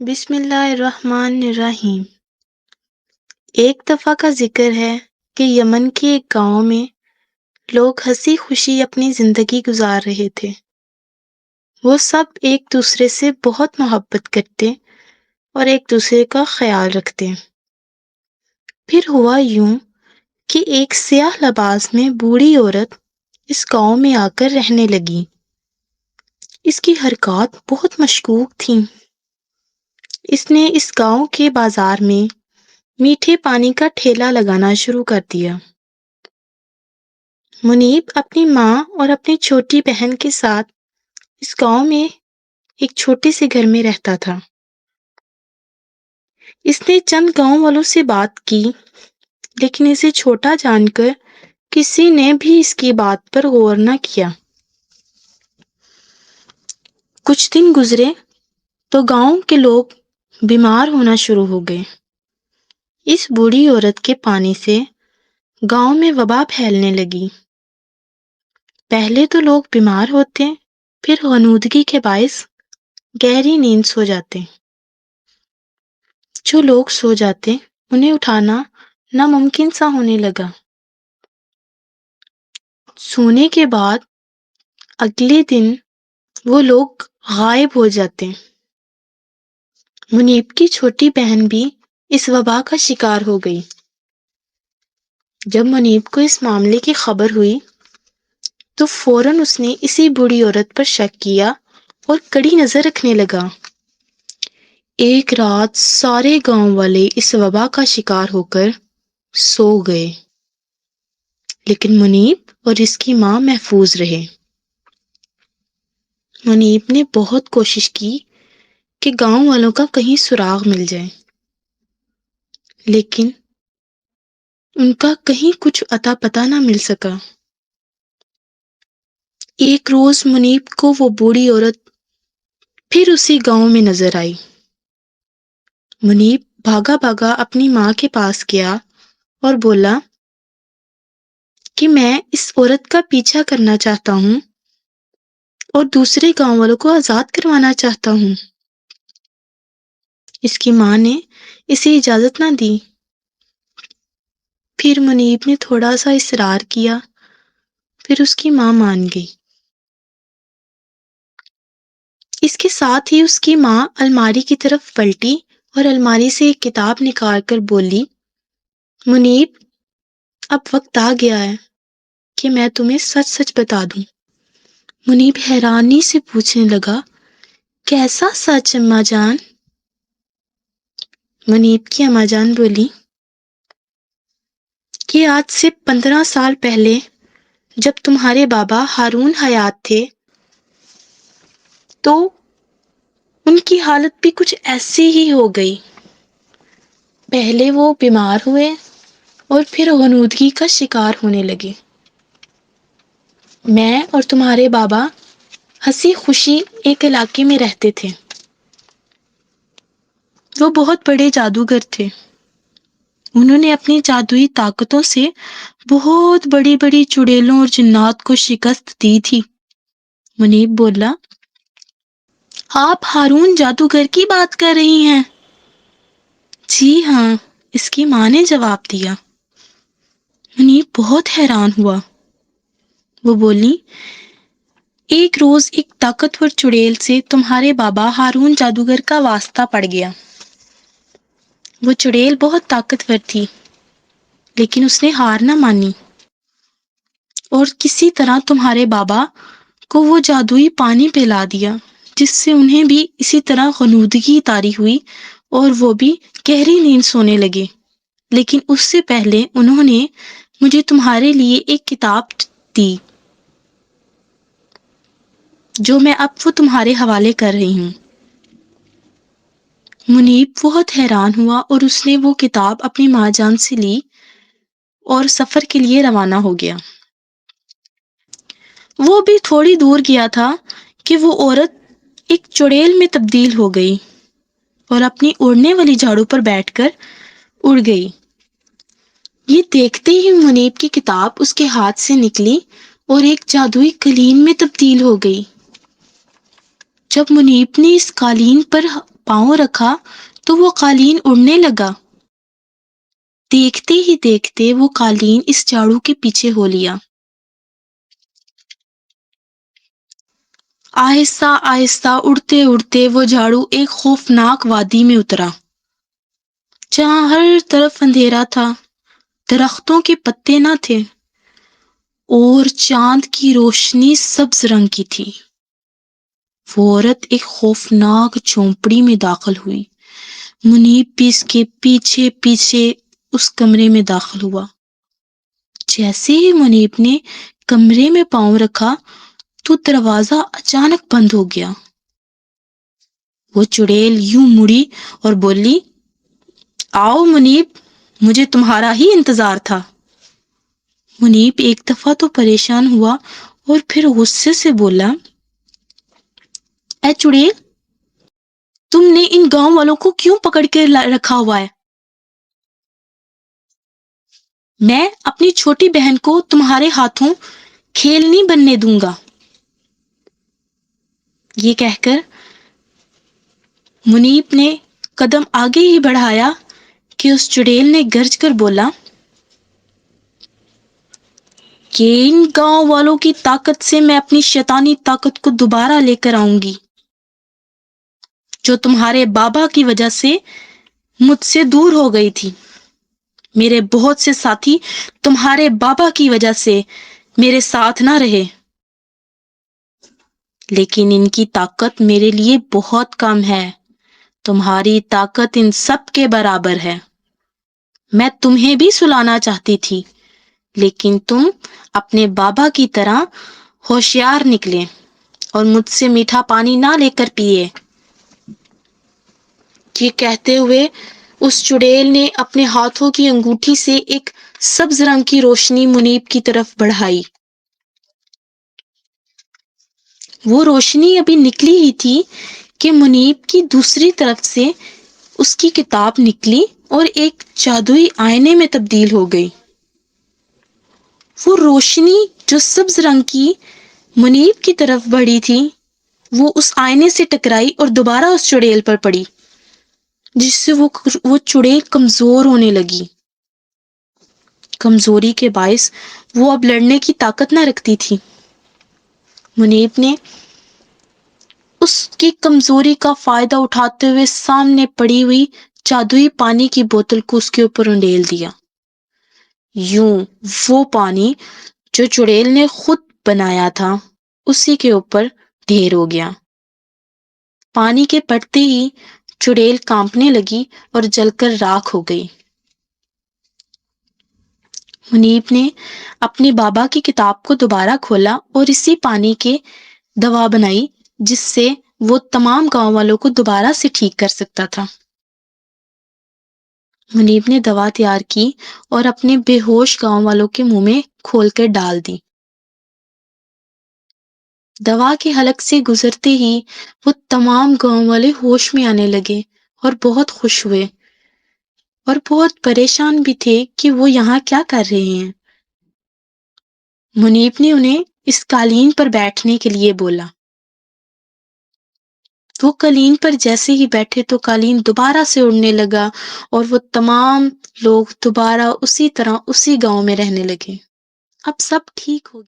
بسم اللہ الرحمن الرحیم۔ ایک دفعہ کا ذکر ہے کہ یمن کے ایک گاؤں میں لوگ ہنسی خوشی اپنی زندگی گزار رہے تھے۔ وہ سب ایک دوسرے سے بہت محبت کرتے اور ایک دوسرے کا خیال رکھتے۔ پھر ہوا یوں کہ ایک سیاہ لباس میں بوڑھی عورت اس گاؤں میں آ کر رہنے لگی۔ اس کی حرکات بہت مشکوک تھیں۔ اس نے اس گاؤں کے بازار میں میٹھے پانی کا ٹھیلا لگانا شروع کر دیا۔ منیب اپنی ماں اور اپنی چھوٹی بہن کے ساتھ اس گاؤں میں ایک چھوٹے سے گھر میں رہتا تھا۔ اس نے چند گاؤں والوں سے بات کی، لیکن اسے چھوٹا جان کر کسی نے بھی اس کی بات پر غور نہ کیا۔ کچھ دن گزرے تو گاؤں کے لوگ بیمار ہونا شروع ہو گئے۔ اس بوڑھی عورت کے پانی سے گاؤں میں وبا پھیلنے لگی۔ پہلے تو لوگ بیمار ہوتے، پھر غنودگی کے باعث گہری نیند سو جاتے۔ جو لوگ سو جاتے انہیں اٹھانا ناممکن سا ہونے لگا۔ سونے کے بعد اگلے دن وہ لوگ غائب ہو جاتے۔ منیب کی چھوٹی بہن بھی اس وبا کا شکار ہو گئی۔ جب منیب کو اس معاملے کی خبر ہوئی تو فوراً اس نے اسی بوڑھی عورت پر شک کیا اور کڑی نظر رکھنے لگا۔ ایک رات سارے گاؤں والے اس وبا کا شکار ہو کر سو گئے، لیکن منیب اور اس کی ماں محفوظ رہے۔ منیب نے بہت کوشش کی کہ گاؤں والوں کا کہیں سراغ مل جائے، لیکن ان کا کہیں کچھ اتا پتہ نہ مل سکا۔ ایک روز منیب کو وہ بوڑھی عورت پھر اسی گاؤں میں نظر آئی۔ منیب بھاگا بھاگا اپنی ماں کے پاس گیا اور بولا کہ میں اس عورت کا پیچھا کرنا چاہتا ہوں اور دوسرے گاؤں والوں کو آزاد کروانا چاہتا ہوں۔ اس کی ماں نے اسے اجازت نہ دی۔ پھر منیب نے تھوڑا سا اصرار کیا، پھر اس کی ماں مان گئی۔ اس کے ساتھ ہی اس کی ماں الماری کی طرف پلٹی اور الماری سے ایک کتاب نکال کر بولی، منیب اب وقت آ گیا ہے کہ میں تمہیں سچ سچ بتا دوں۔ منیب حیرانی سے پوچھنے لگا، کیسا سچ اماں جان؟ منیب کی اماں جان بولی کہ آج سے 15 سال پہلے جب تمہارے بابا ہارون حیات تھے تو ان کی حالت بھی کچھ ایسی ہی ہو گئی۔ پہلے وہ بیمار ہوئے اور پھر غنودگی کا شکار ہونے لگے۔ میں اور تمہارے بابا ہنسی خوشی ایک علاقے میں رہتے تھے۔ وہ بہت بڑے جادوگر تھے۔ انہوں نے اپنی جادوئی طاقتوں سے بہت بڑی بڑی چڑیلوں اور جنات کو شکست دی تھی۔ منیب بولا، آپ ہارون جادوگر کی بات کر رہی ہیں؟ جی ہاں، اس کی ماں نے جواب دیا۔ منیب بہت حیران ہوا۔ وہ بولی، ایک روز ایک طاقتور چڑیل سے تمہارے بابا ہارون جادوگر کا واسطہ پڑ گیا۔ وہ چڑیل بہت طاقتور تھی، لیکن اس نے ہار نہ مانی اور کسی طرح تمہارے بابا کو وہ جادوئی پانی پلا دیا، جس سے انہیں بھی اسی طرح غنودگی طاری ہوئی اور وہ بھی گہری نیند سونے لگے۔ لیکن اس سے پہلے انہوں نے مجھے تمہارے لیے ایک کتاب دی جو میں اب وہ تمہارے حوالے کر رہی ہوں۔ منیب بہت حیران ہوا اور اس نے وہ کتاب اپنی ماں جان سے لی اور سفر کے لیے روانہ ہو گیا۔ وہ بھی تھوڑی دور گیا تھا کہ وہ عورت ایک چڑیل میں تبدیل ہو گئی اور اپنی اڑنے والی جھاڑو پر بیٹھ کر اڑ گئی۔ یہ دیکھتے ہی منیب کی کتاب اس کے ہاتھ سے نکلی اور ایک جادوئی قالین میں تبدیل ہو گئی۔ جب منیب نے اس قالین پر پاؤں رکھا تو وہ قالین اڑنے لگا۔ دیکھتے ہی دیکھتے وہ قالین اس جھاڑو کے پیچھے ہو لیا۔ آہستہ آہستہ اڑتے اڑتے وہ جھاڑو ایک خوفناک وادی میں اترا، جہاں ہر طرف اندھیرا تھا، درختوں کے پتے نہ تھے اور چاند کی روشنی سبز رنگ کی تھی۔ وہ عورت ایک خوفناک جھونپڑی میں داخل ہوئی۔ منیب بھی اس کے پیچھے پیچھے اس کمرے میں داخل ہوا۔ جیسے ہی منیب نے کمرے میں پاؤں رکھا تو دروازہ اچانک بند ہو گیا۔ وہ چڑیل یوں مڑی اور بولی، آؤ منیب، مجھے تمہارا ہی انتظار تھا۔ منیب ایک دفعہ تو پریشان ہوا اور پھر غصے سے بولا، اے چڑیل، تم نے ان گاؤں والوں کو کیوں پکڑ کے رکھا ہوا ہے؟ میں اپنی چھوٹی بہن کو تمہارے ہاتھوں کھیل نہیں بننے دوں گا۔ یہ کہہ کر منیب نے قدم آگے ہی بڑھایا کہ اس چڑیل نے گرج کر بولا کہ ان گاؤں والوں کی طاقت سے میں اپنی شیطانی طاقت کو دوبارہ لے کر آؤں گی، جو تمہارے بابا کی وجہ سے مجھ سے دور ہو گئی تھی۔ میرے بہت سے ساتھی تمہارے بابا کی وجہ سے میرے ساتھ نہ رہے، لیکن ان کی طاقت میرے لیے بہت کم ہے۔ تمہاری طاقت ان سب کے برابر ہے۔ میں تمہیں بھی سلانا چاہتی تھی، لیکن تم اپنے بابا کی طرح ہوشیار نکلے اور مجھ سے میٹھا پانی نہ لے کر پیے۔ یہ کہتے ہوئے اس چڑیل نے اپنے ہاتھوں کی انگوٹھی سے ایک سبز رنگ کی روشنی منیب کی طرف بڑھائی۔ وہ روشنی ابھی نکلی ہی تھی کہ منیب کی دوسری طرف سے اس کی کتاب نکلی اور ایک جادوئی آئینے میں تبدیل ہو گئی۔ وہ روشنی جو سبز رنگ کی منیب کی طرف بڑھی تھی، وہ اس آئینے سے ٹکرائی اور دوبارہ اس چڑیل پر پڑی، جس سے وہ چڑیل کمزور ہونے لگی۔ کمزوری کے باعث وہ اب لڑنے کی طاقت نہ رکھتی تھی۔ منیب نے اس کی کمزوری کا فائدہ اٹھاتے ہوئے سامنے پڑی ہوئی جادوئی پانی کی بوتل کو اس کے اوپر انڈیل دیا۔ یوں وہ پانی جو چڑیل نے خود بنایا تھا اسی کے اوپر ڈھیر ہو گیا۔ پانی کے پڑتے ہی چڑیل کانپنے لگی اور جل کر راکھ ہو گئی۔ منیب نے اپنی بابا کی کتاب کو دوبارہ کھولا اور اسی پانی کے دوا بنائی، جس سے وہ تمام گاؤں والوں کو دوبارہ سے ٹھیک کر سکتا تھا۔ منیب نے دوا تیار کی اور اپنے بے ہوش گاؤں والوں کے منہ میں کھول کر ڈال دی۔ دوا کے حلق سے گزرتے ہی وہ تمام گاؤں والے ہوش میں آنے لگے اور بہت خوش ہوئے اور بہت پریشان بھی تھے کہ وہ یہاں کیا کر رہے ہیں۔ منیب نے انہیں اس قالین پر بیٹھنے کے لیے بولا۔ وہ قالین پر جیسے ہی بیٹھے تو قالین دوبارہ سے اڑنے لگا اور وہ تمام لوگ دوبارہ اسی طرح اسی گاؤں میں رہنے لگے۔ اب سب ٹھیک ہو گیا۔